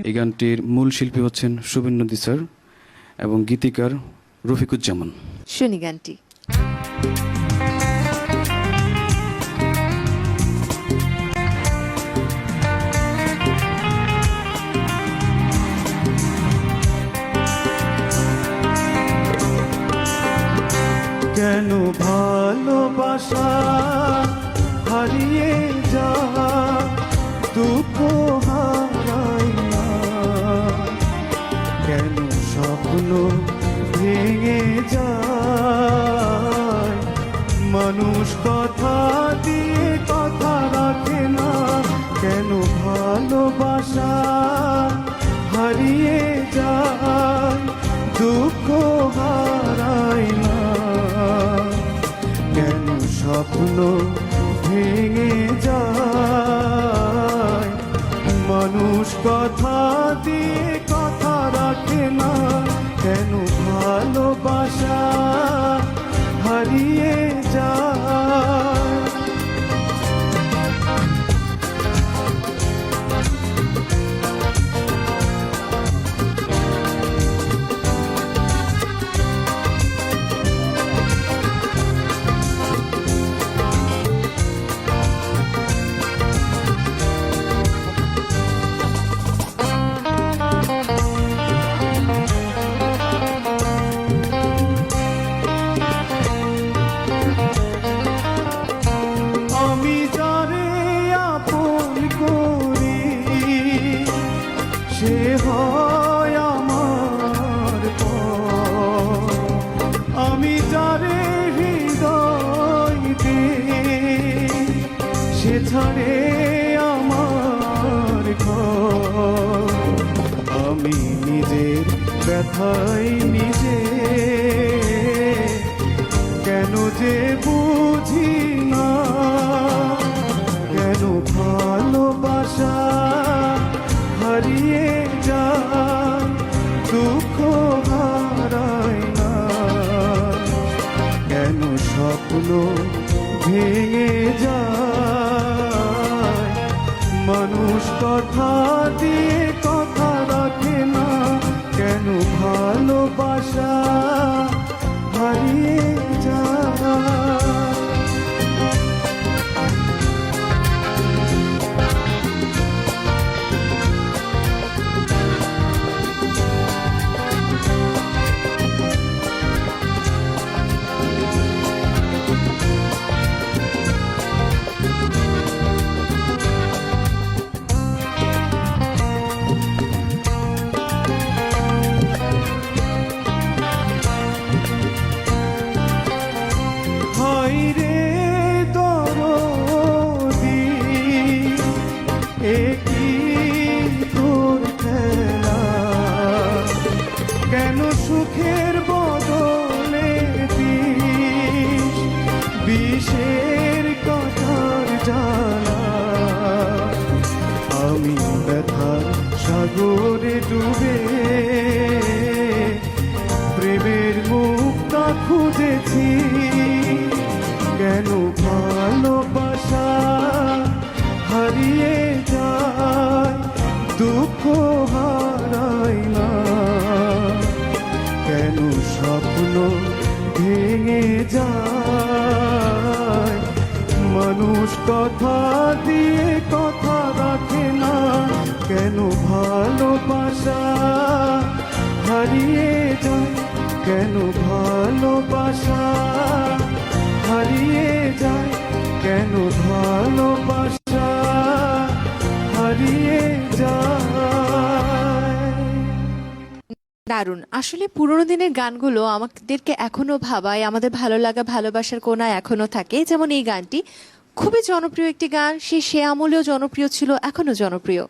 এই গানটির মূল শিল্পী হচ্ছেন শুভেন নদী স্যার এবং গীতিকার রফিকুজ্জামান। শুনি গানটি। কেন ভালোবাসা হারিয়ে যা দুঃখ হারাই না, কেন স্বপ্ন ভেঙে যায়, মানুষ কথা দিয়ে কথা রাখে না, কেন ভালোবাসা হারিয়ে যায় দুঃখ হারাই না, কেন স্বপ্ন ভেঙে যায়, মানুষ কথা দিয়ে কথা রাখে না, কেন ভালোবাসা হারিয়ে যায়। সে হয় আমার পর, আমি যারে হৃদয় দিই সে ছাড়ে আমার ঘর, আমি নিজের ব্যথাই নিজে কেন যে বুঝি না, কেন ভালোবাসা হারিয়ে যায় দুঃখ হারায় না, কেন স্বপ্ন ভেঙে যায়, মানুষ কথা দিয়ে কথা রাখে না, কেন ভালোবাসা হারিয়ে যায়। রে দরদি একই তোর খেলা, কেন সুখের বদলে দিস বিষের কথার জ্বালা, আমি ব্যথার সাগরে ডুবে প্রেমের মুক্তা খুঁজেছি, কেন ভালোবাসা হারিয়ে যায় দুঃখ হারায় না, কেন স্বপ্ন ভেঙে যায়, মানুষ কথা দিয়ে কথা রাখে না, কেন ভালোবাসা হারিয়ে যায়, কেন ভালোবাসা হারিয়ে যায়, কেন ভালোবাসা হারিয়ে যায়। দারুণ। আসলে পুরোনো দিনের গানগুলো আমাদেরকে এখনো ভাবায়, আমাদের ভালো লাগা ভালোবাসার কোণায় এখনো থাকে। যেমন এই গানটি খুবই জনপ্রিয় একটি গান, সে আমলেও জনপ্রিয় ছিল, এখনো জনপ্রিয়।